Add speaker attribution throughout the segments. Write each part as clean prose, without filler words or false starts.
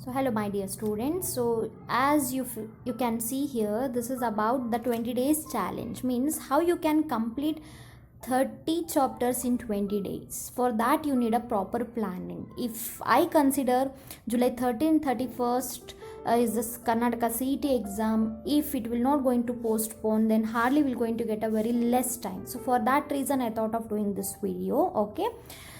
Speaker 1: So hello my dear students. So as you can see here, this is about the 20 days challenge, means how you can complete 30 chapters in 20 days. For that you need a proper planning. If I consider July 13th 31st is this Karnataka CET exam, if it will not going to postpone, then hardly will going to get a very less time. So for that reason I thought of doing this video. Okay,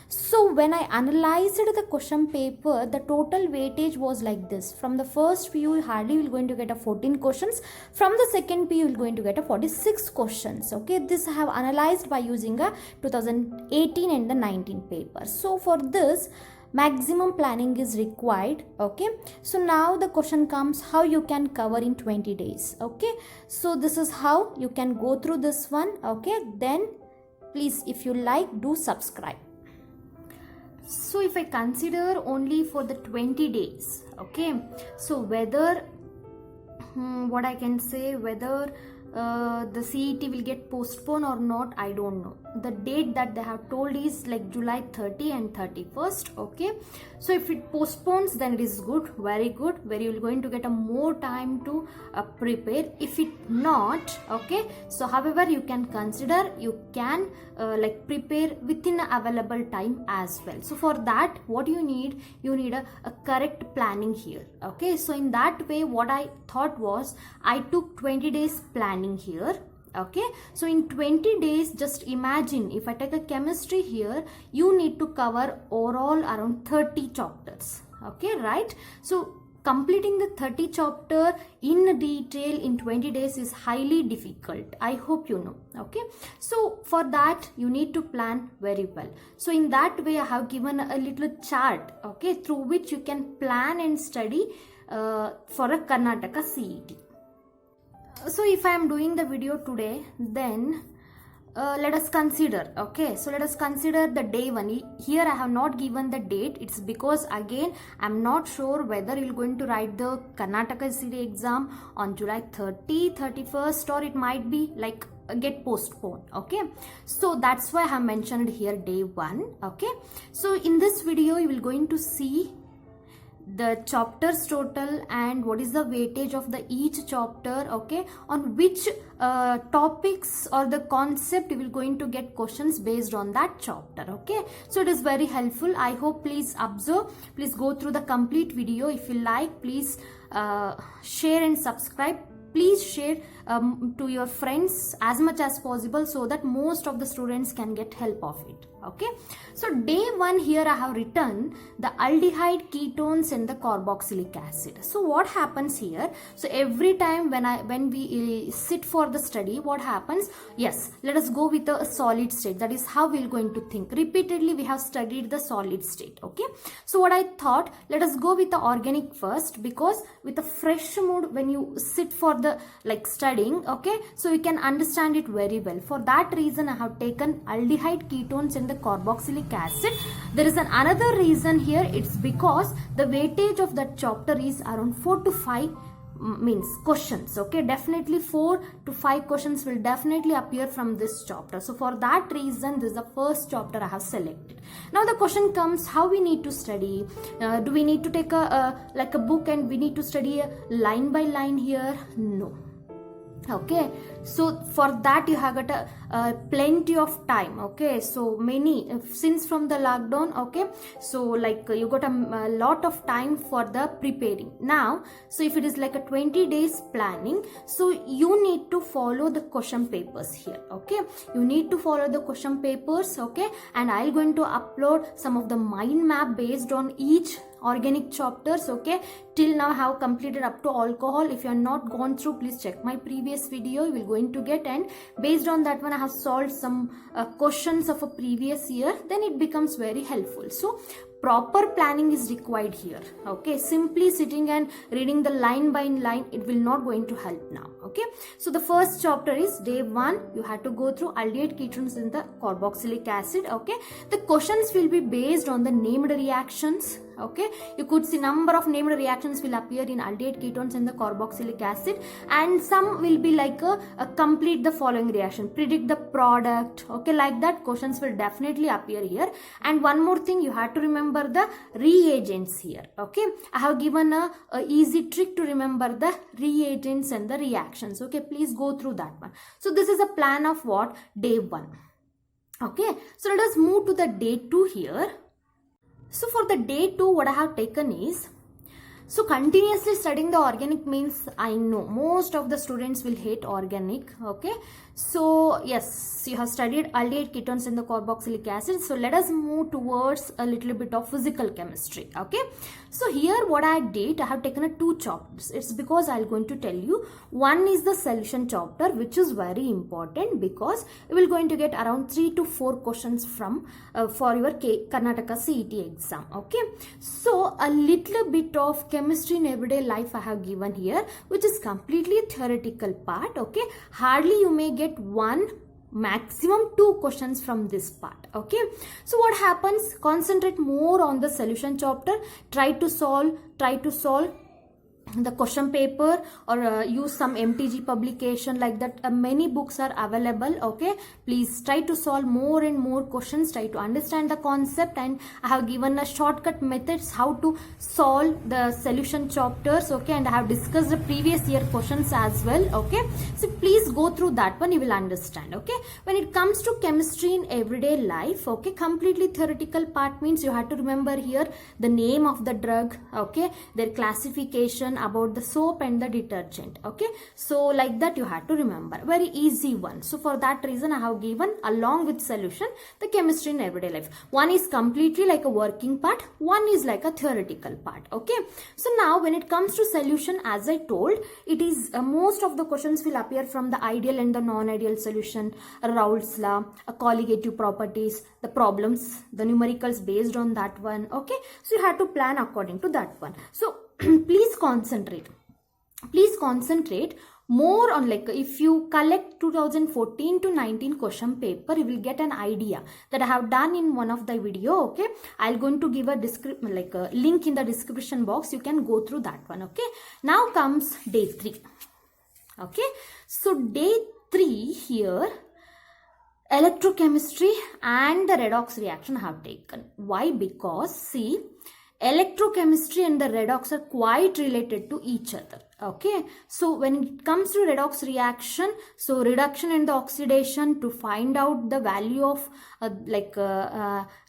Speaker 1: so when I analyzed the question paper, the total weightage was like this. From the first PU, you hardly will going to get a 14 questions. From the second PU, you will going to get a 46 questions. Okay, this I have analyzed by using a 2018 and the 19 paper. So for this, maximum planning is required. Okay, so now the question comes how you can cover in 20 days. Okay, so this is how you can go through this one. Okay, then please, if you like, do subscribe. So if I consider only for the 20 days, okay, so whether what I can say, whether the CET will get postponed or not, I don't know. The date that they have told is like July 30 and 31st. Okay, so if it postpones, then it is good, very good, where you will going to get a more time to prepare. If it not, okay, so however you can consider, you can like prepare within the available time as well. So for that, what you need a correct planning here. Okay, so in that way, what I thought was I took 20 days planning here. Okay, so in 20 days, just imagine if I take a chemistry here, you need to cover overall around 30 chapters. Okay, right? So completing the 30 chapter in detail in 20 days is highly difficult. I hope you know. Okay, so for that you need to plan very well. So in that way, I have given a little chart, okay, through which you can plan and study for a Karnataka CET. So if I am doing the video today, then let us consider. Okay, so let us consider the day one. Here I have not given the date. It's because again I am not sure whether you are going to write the Karnataka CET exam on July 30, 31st, or it might be like get postponed. Okay, so that's why I have mentioned here day one. Okay, so in this video you will going to see the chapters total and what is the weightage of the each chapter, okay, on which topics or the concept you will going to get questions based on that chapter. Okay, so it is very helpful. I hope, please observe, please go through the complete video. If you like, please share and subscribe. Please share to your friends as much as possible so that most of the students can get help of it. Okay, so day one, here I have written the aldehyde, ketones and the carboxylic acid. So what happens here? So every time when we sit for the study, what happens? Yes, let us go with a solid state. That is how we are going to think. Repeatedly we have studied the solid state. Okay, so what I thought, let us go with the organic first, because with a fresh mood when you sit for the like studying, okay, so you can understand it very well. For that reason I have taken aldehyde, ketones and the carboxylic acid. There is another reason here. It's because the weightage of that chapter is around 4 to 5 means questions. Okay, definitely 4 to 5 questions will definitely appear from this chapter. So for that reason, this is the first chapter I have selected. Now the question comes, how we need to study. Do we need to take a like a book and we need to study a line by line here? No. Okay, so for that you have got plenty of time. Okay, so many since from the lockdown. Okay, so like you got a lot of time for the preparing now. So if it is like a 20 days planning, so you need to follow the question papers here. Okay, you need to follow the question papers. Okay, and I'll going to upload some of the mind map based on each organic chapters. Okay, till now I have completed up to alcohol. If you are not gone through, please check my previous video, you will going to get, and based on that one I have solved some questions of a previous year. Then it becomes very helpful. So proper planning is required here. Okay, simply sitting and reading the line by line, it will not going to help now. Okay, so the first chapter is day one. You have to go through aldehyde, ketones and the carboxylic acid. Okay, the questions will be based on the named reactions, Okay, you could see number of named reactions will appear in aldehyde ketones and the carboxylic acid, and some will be like a complete the following reaction, predict the product. Okay, like that questions will definitely appear here. And one more thing, you have to remember the reagents here. Okay, I have given a easy trick to remember the reagents and the reactions. Okay, please go through that one. So this is a plan of what? Day 1. Okay, so let us move to the day 2 here. So for the day 2, what I have taken is, so continuously studying the organic means, I know most of the students will hate organic. Okay, so yes, you have studied aldehyde ketones and the carboxylic acid. So let us move towards a little bit of physical chemistry. Okay, so here what I did, I have taken a 2 chapters. It's because I'm going to tell you, one is the solution chapter, which is very important because you will going to get around 3 to 4 questions from for your Karnataka CET exam. Okay, so a little bit of chemistry in everyday life I have given here, which is completely theoretical part. Okay, hardly you may get 1, maximum 2 questions from this part. Okay, so what happens, concentrate more on the solution chapter, try to solve the question paper, or use some MTG publication like that. Many books are available. Okay, please try to solve more and more questions, try to understand the concept, and I have given a shortcut methods how to solve the solution chapters. Okay, and I have discussed the previous year questions as well. Okay, so please go through that one, you will understand. Okay, when it comes to chemistry in everyday life, okay, completely theoretical part means you have to remember here the name of the drug, okay, their classification, about the soap and the detergent. Okay, so like that you have to remember, very easy one. So for that reason I have given along with solution the chemistry in everyday life. One is completely like a working part, one is like a theoretical part. Okay, so now when it comes to solution, as I told, it is most of the questions will appear from the ideal and the non-ideal solution, Raoult's law, colligative properties, the problems, the numericals based on that one. Okay, so you have to plan according to that one. So please concentrate more on, like, if you collect 2014 to 19 question paper, you will get an idea that I have done in one of the video. Okay, I'll going to give a link in the description box, you can go through that one. Okay, now comes day 3. Okay, so day 3 here, electrochemistry and the redox reaction I have taken. Why? Because see, electrochemistry and the redox are quite related to each other. Okay, so when it comes to redox reaction, so reduction and the oxidation, to find out the value of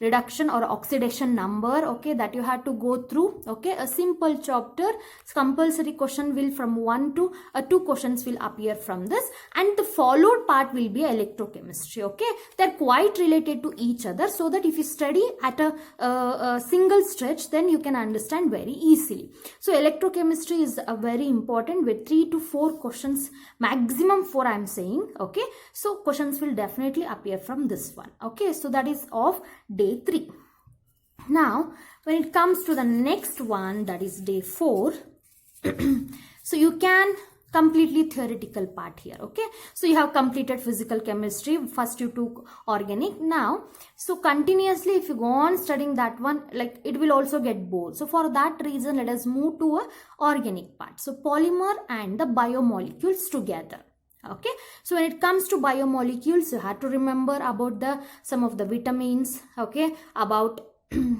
Speaker 1: reduction or oxidation number, okay, that you have to go through. Okay, a simple chapter, compulsory question will from 1 to 2 questions will appear from this, and the followed part will be electrochemistry. Okay, they're quite related to each other, so that if you study at a single stretch, then you can understand very easily. So electrochemistry is a very important, with 3 to 4 questions, maximum 4 I am saying. Okay, so questions will definitely appear from this one. Okay, so that is of day 3. Now when it comes to the next one, that is day 4, so you can completely theoretical part here. Okay, so you have completed physical chemistry, first you took organic. Now so continuously if you go on studying that one, like, it will also get bored. So for that reason, let us move to a organic part, so polymer and the biomolecules together. Okay, so when it comes to biomolecules, you have to remember about the some of the vitamins. Okay, about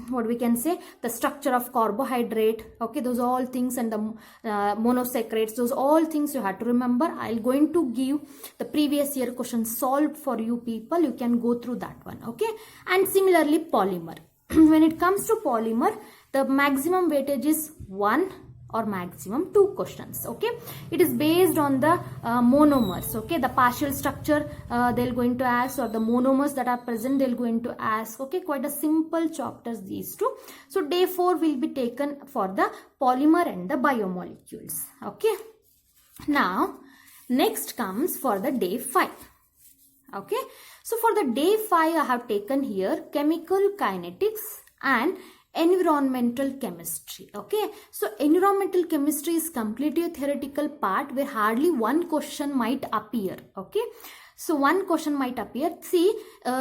Speaker 1: what we can say, the structure of carbohydrate. Okay, those all things, and the monosaccharides, those all things you have to remember. I'll going to give the previous year questions solved for you people, you can go through that one. Okay, and similarly polymer. When it comes to polymer, the maximum weightage is 1 or maximum 2 questions. Okay, it is based on the monomers. Okay, the partial structure they're going to ask, or the monomers that are present they're going to ask. Okay, quite a simple chapters these two. So day 4 will be taken for the polymer and the biomolecules. Okay, now next comes for the day 5. Okay, so for the day 5 I have taken here chemical kinetics and environmental chemistry. Okay, so environmental chemistry is completely a theoretical part where hardly one question might appear. Okay, So one question might appear. See,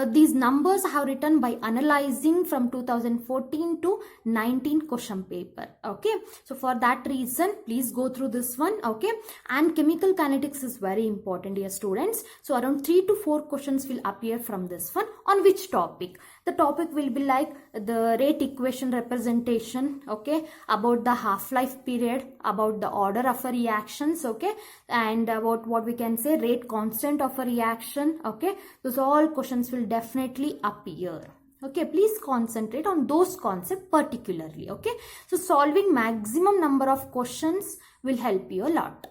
Speaker 1: these numbers I have written by analyzing from 2014 to 19 question paper. Okay, so for that reason, please go through this one. Okay, and chemical kinetics is very important, dear students. So around 3 to 4 questions will appear from this one. On which topic? The topic will be like the rate equation representation. Okay, about the half-life period, about the order of a reactions. Okay, and about what we can say rate constant of a reaction. Okay, those all questions will definitely appear. Okay, please concentrate on those concepts particularly. Okay, so solving maximum number of questions will help you a lot.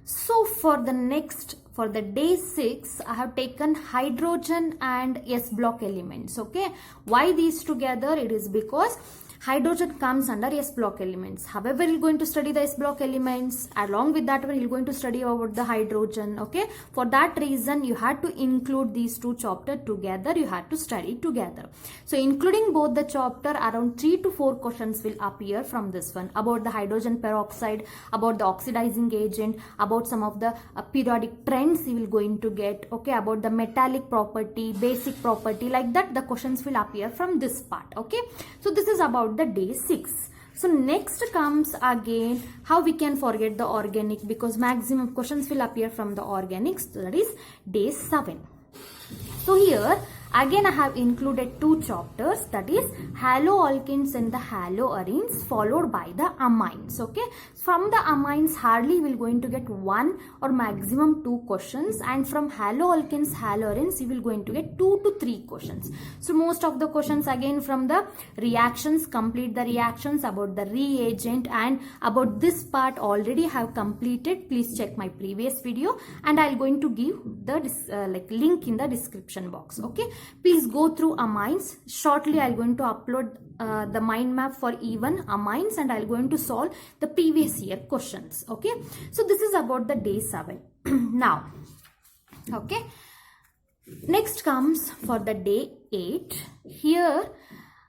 Speaker 1: So for the day 6, I have taken hydrogen and S block elements. Okay, why these together? It is because hydrogen comes under S block elements. However, you're going to study the S block elements. Along with that one, you're going to study about the hydrogen. Okay, for that reason, you had to include these two chapters together. You had to study together. So including both the chapter, around 3 to 4 questions will appear from this one. About the hydrogen peroxide, about the oxidizing agent, about some of the periodic trends you will going to get. Okay, about the metallic property, basic property, like that the questions will appear from this part. Okay, so this is about the day 6. So next comes again how we can forget the organic, because maximum questions will appear from the organics. So that is day 7. So here again I have included 2 chapters, that is haloalkenes and the haloarenes, followed by the amines. Okay, from the amines hardly we will going to get 1 or maximum 2 questions, and from haloalkenes, haloarenes you will going to get 2 to 3 questions. So most of the questions again from the reactions, complete the reactions, about the reagent, and about this part already have completed. Please check my previous video, and I'll going to give the link in the description box. Okay, please go through amines. Shortly I'll going to upload the mind map for even amines, and I'll going to solve the previous year questions. Okay, so this is about the day 7. Now, okay, next comes for the day 8. Here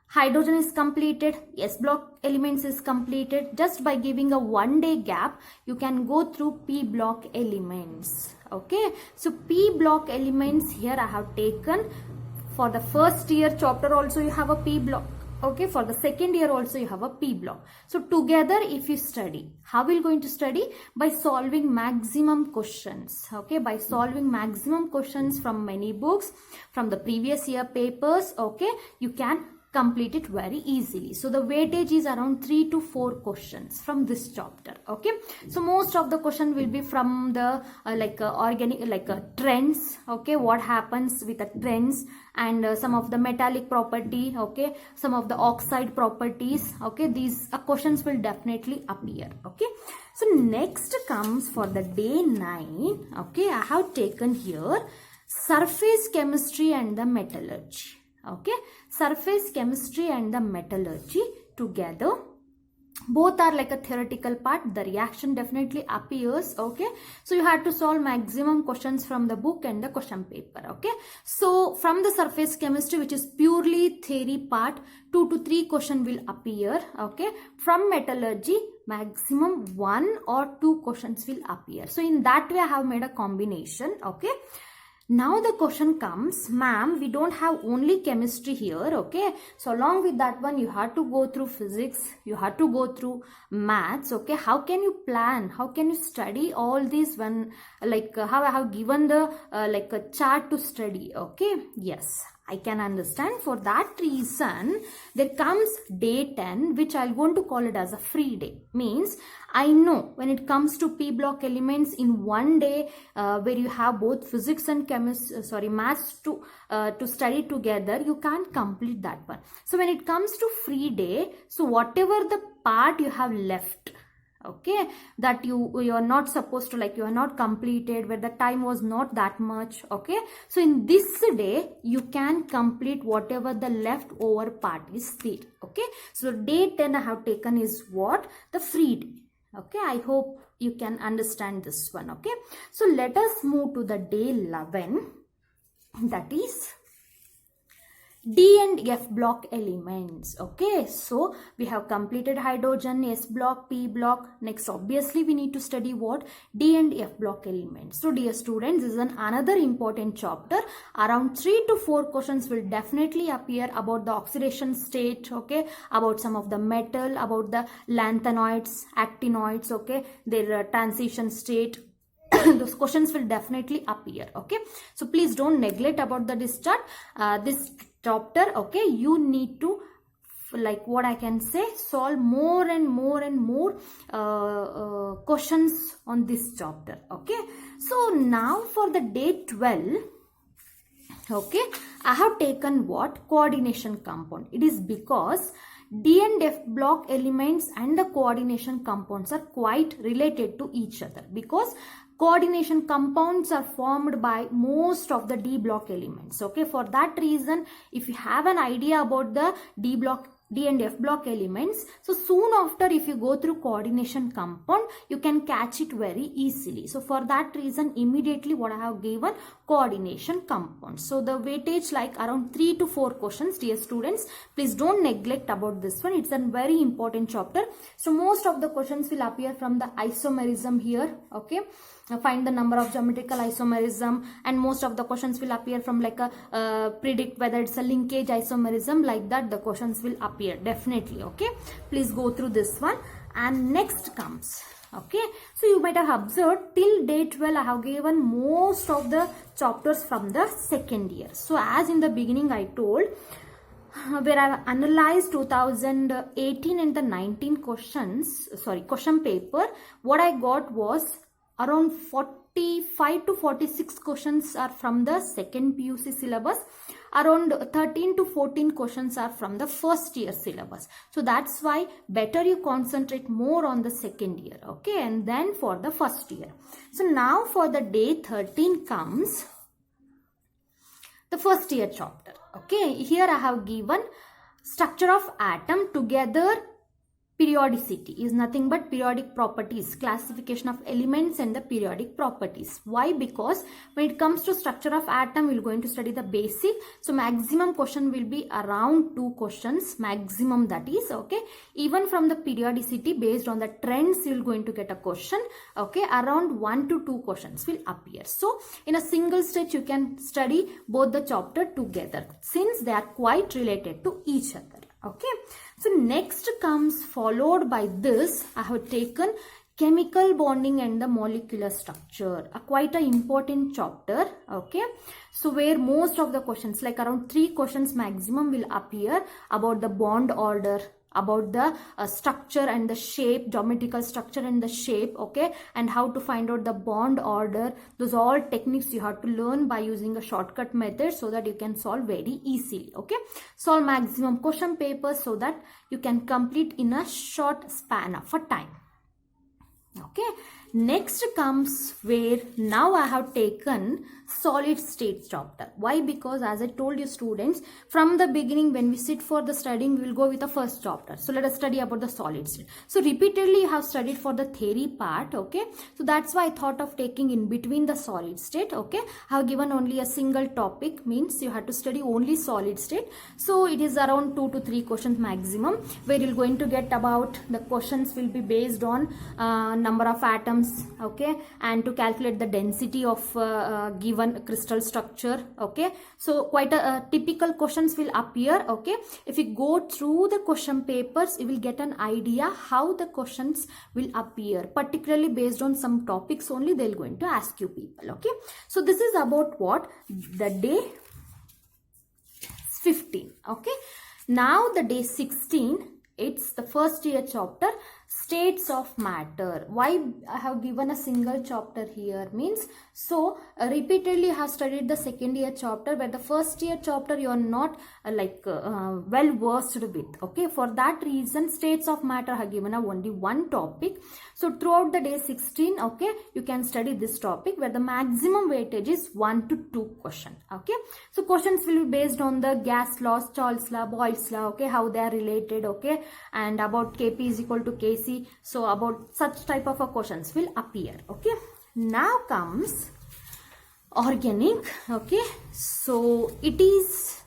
Speaker 1: hydrogen is completed, S block elements is completed. Just by giving a 1 day gap, you can go through P block elements. Okay, so P block elements here I have taken. For the first year chapter also you have a P block. Okay, for the second year also you have a P block. So together if you study, how are you going to study? By solving maximum questions. Okay, by solving maximum questions from many books, from the previous year papers. Okay, you can complete it very easily. So the weightage is around 3 to 4 questions from this chapter. Okay, so most of the question will be from the organic trends. Okay, what happens with the trends, and some of the metallic property. Okay, some of the oxide properties. Okay, these questions will definitely appear. Okay, so next comes for the day 9. Okay, I have taken here surface chemistry and the metallurgy. Okay, surface chemistry and the metallurgy together. Both are like a theoretical part. The reaction definitely appears. Okay, so you have to solve maximum questions from the book and the question paper. Okay, so from the surface chemistry, which is purely theory part, 2 to 3 question will appear. Okay, from metallurgy, maximum 1 or 2 questions will appear. So in that way I have made a combination. Okay, now the question comes, ma'am, we don't have only chemistry here. Okay, so along with that one you have to go through physics, you have to go through maths. Okay, how can you plan, how can you study all these when how I have given the a chart to study? Okay, yes, I can understand. For that reason there comes day 10, which I'm going to call it as a free day. Means I know when it comes to P block elements, in 1 day where you have both physics and maths to study together, you can't complete that one. So when it comes to free day, so whatever the part you have left, okay, that you are not supposed to, you are not completed, where the time was not that much. Okay, so in this day you can complete whatever the leftover part is there. Okay, so day 10 I have taken is what? The free day. Okay, I hope you can understand this one. Okay, so let us move to the day 11, that is D and F block elements. Okay, so we have completed hydrogen, S block, P block. Next, obviously, we need to study what? D and F block elements. So, dear students, this is another important chapter. Around 3 to 4 questions will definitely appear about the oxidation state, okay, about some of the metal, about the lanthanoids, actinoids, okay, their transition state. Those questions will definitely appear. Okay, so please don't neglect about this chapter. Okay, you need to, like what I can say, solve more and more questions on this chapter. Okay, so now for the day 12, okay, I have taken what? Coordination compound. It is because D and F block elements and the coordination compounds are quite related to each other, because coordination compounds are formed by most of the D block elements. Okay, for that reason, if you have an idea about the D and F block elements, so soon after, if you go through coordination compound, you can catch it very easily. So for that reason, immediately what I have given, coordination compounds. So the weightage like around 3 to 4 questions, dear students. Please don't neglect about this one. It's a very important chapter. So most of the questions will appear from the isomerism here. Okay, find the number of geometrical isomerism, and most of the questions will appear from like a predict whether it's a linkage isomerism, like that the questions will appear definitely. Okay, please go through this one. And next comes, okay, so you might have observed till day 12 I have given most of the chapters from the second year. So as in the beginning I told, where I analyzed 2018 and the 19 question paper, what I got was around 45 to 46 questions are from the second PUC syllabus. Around 13 to 14 questions are from the first year syllabus. So that's why better you concentrate more on the second year, okay, and then for the first year. So now for the day 13 comes the first year chapter. Okay, here I have given structure of atom together. Periodicity is nothing but periodic properties, classification of elements and the periodic properties. Why? Because when it comes to structure of atom, we're going to study the basic. So maximum question will be around 2 questions, maximum, that is. Okay, even from the periodicity, based on the trends, you're going to get a question. Okay, around 1 to 2 questions will appear. So in a single stretch, you can study both the chapter together, since they are quite related to each other. Okay, so next comes, followed by this, I have taken chemical bonding and the molecular structure, a quite an important chapter. Okay, so where most of the questions, like around 3 questions maximum, will appear about the bond order, about the structure and the shape, geometrical structure and the shape, okay, and how to find out the bond order. Those all techniques you have to learn by using a shortcut method, so that you can solve very easily. Okay, solve maximum question papers so that you can complete in a short span of a time. Okay, next comes where now I have taken solid state chapter. Why? Because as I told you students, from the beginning when we sit for the studying, we will go with the first chapter. So let us study about the solid state. So repeatedly you have studied for the theory part. Okay, so that's why I thought of taking in between the solid state. Okay, I have given only a single topic, means you have to study only solid state. So it is around 2 to 3 questions maximum, where you're going to get about, the questions will be based on number of atoms, okay, and to calculate the density of given crystal structure. Okay, so quite a typical questions will appear. Okay, if you go through the question papers, you will get an idea how the questions will appear, particularly based on some topics only they're going to ask you people. Okay, so this is about what, the day 15. Okay, now the day 16, it's the first year chapter, states of matter. Why I have given a single chapter here means, so repeatedly I have studied the second year chapter, where the first year chapter you are not well versed with. Okay, for that reason states of matter I have given only one topic. So throughout the day 16, okay, you can study this topic, where the maximum weightage is 1 to 2 questions. Okay, so questions will be based on the gas laws, Charles law, Boyle's law, okay, how they are related, okay, and about Kp is equal to Kc. So about such type of questions will appear. Okay, now comes organic. Okay, so it is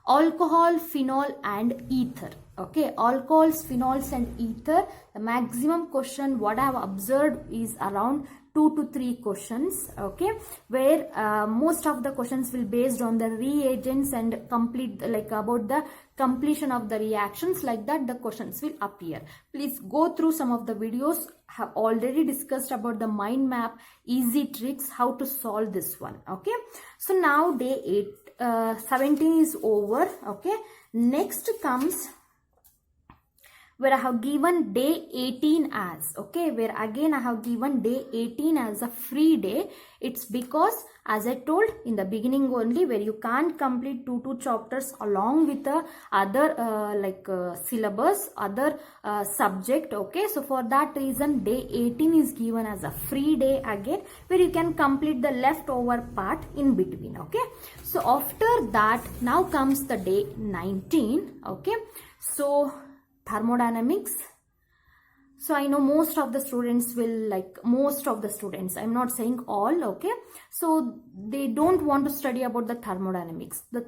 Speaker 1: alcohol, phenol and ether. Okay, alcohols, phenols and ether, the maximum question what I have observed is around 2 to 3 questions. Okay, where most of the questions will based on the reagents and complete, like about the completion of the reactions, like that the questions will appear. Please go through some of the videos. Have already discussed about the mind map, easy tricks how to solve this one. Okay, so now day 17 is over. Okay, next comes where I have given day 18 as, okay, where again I have given day 18 as a free day. It's because, as I told in the beginning only, where you can't complete 2 chapters along with the other syllabus, other subject. Okay, so for that reason day 18 is given as a free day again, where you can complete the leftover part in between. Okay, so after that now comes the day 19. Okay, so thermodynamics. So I know most of the students will, like most of the students, I'm not saying all, okay, so they don't want to study about the thermodynamics. The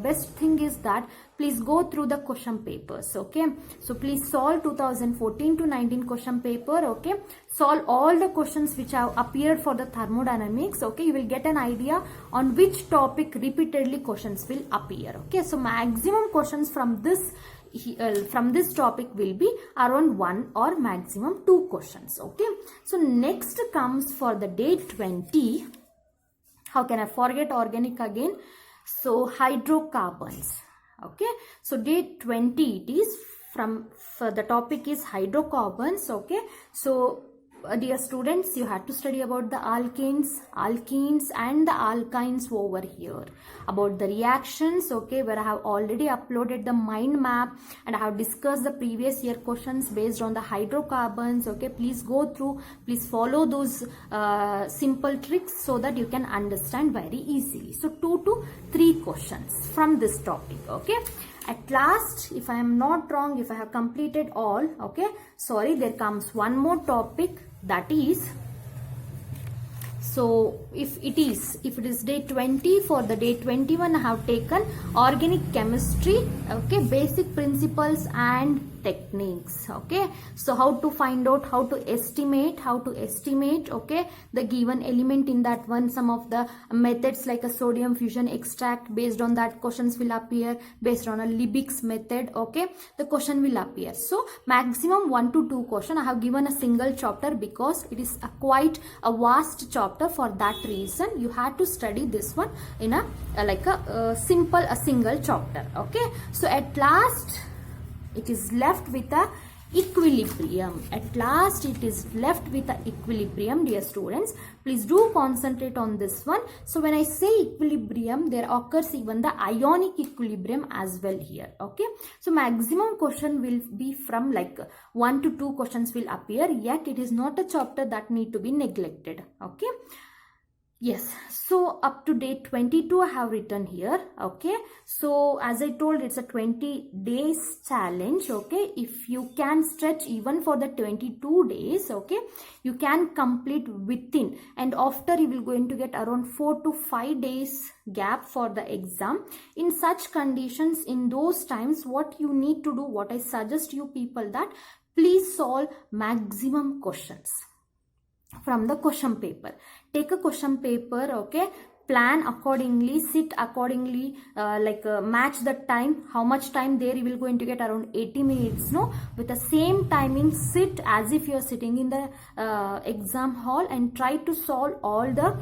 Speaker 1: best thing is that please go through the question papers. Okay, so please solve 2014 to 19 question paper. Okay, solve all the questions which have appeared for the thermodynamics. Okay, you will get an idea on which topic repeatedly questions will appear. Okay, so maximum questions from this topic will be around 1 or maximum 2 questions. Okay, so next comes for the day 20. How can I forget organic again? So hydrocarbons. Okay, so day 20 it is for the topic is hydrocarbons. Okay, so dear students, you have to study about the alkenes and the alkynes over here, about the reactions. Okay, where I have already uploaded the mind map and I have discussed the previous year questions based on the hydrocarbons. Okay, please go through, please follow those simple tricks so that you can understand very easily. So 2 to 3 questions from this topic. Okay, at last, if I am not wrong, if I have completed all, okay, sorry, there comes one more topic, that is, so if it is day 20, for the day 21 I have taken organic chemistry. Okay, basic principles and techniques. Okay, so how to find out, how to estimate, okay, the given element in that one. Some of the methods like a sodium fusion extract, based on that questions will appear. Based on a Liebig's method, okay, the question will appear. So maximum 1 to 2 question. I have given a single chapter because it is quite a vast chapter. For that reason you had to study this one in a single chapter. Okay, so at last it is left with a equilibrium. At last it is left with a equilibrium. Dear students, please do concentrate on this one. So when I say equilibrium, there occurs even the ionic equilibrium as well here. Okay, so maximum question will be from like 1 to 2 questions will appear, yet it is not a chapter that need to be neglected. Okay, yes, so up to date 22 I have written here. Okay, so as I told, it's a 20 days challenge. Okay, if you can stretch even for the 22 days, okay, you can complete within, and after you will going to get around 4 to 5 days gap for the exam. In such conditions, in those times, what you need to do, what I suggest you people, that please solve maximum questions from the question paper. Take a question paper, okay, plan accordingly, sit accordingly, match the time, how much time there you will going to get around 80 minutes, no, with the same timing. Sit as if you are sitting in the exam hall and try to solve all the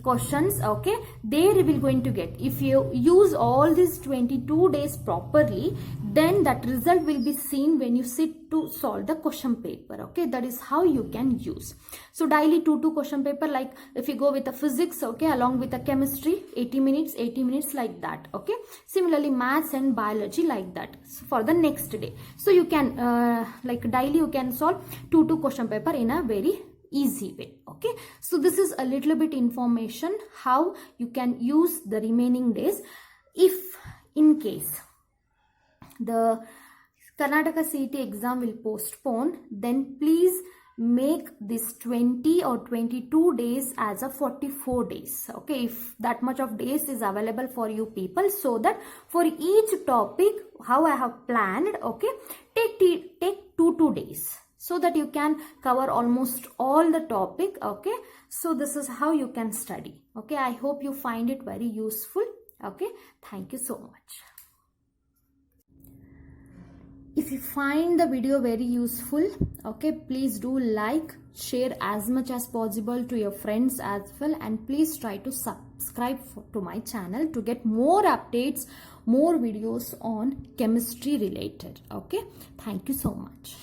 Speaker 1: questions. Okay, there you will going to get, if you use all these 22 days properly, then that result will be seen when you sit to solve the question paper. Okay, that is how you can use. So daily 2 question paper, like if you go with the physics, okay, along with the chemistry, 80 minutes like that. Okay, similarly maths and biology like that, so for the next day. So you can daily you can solve 2 question paper in a very easy way. Okay, so this is a little bit information how you can use the remaining days. If in case the Karnataka CET exam will postpone, then please make this 20 or 22 days as a 44 days. Okay, if that much of days is available for you people, so that for each topic how I have planned, okay, take 2 days, so that you can cover almost all the topic. Okay, so this is how you can study. Okay, I hope you find it very useful. Okay, thank you so much. If you find the video very useful, okay, please do like, share as much as possible to your friends as well, and please try to subscribe to my channel to get more updates, more videos on chemistry related. Okay, thank you so much.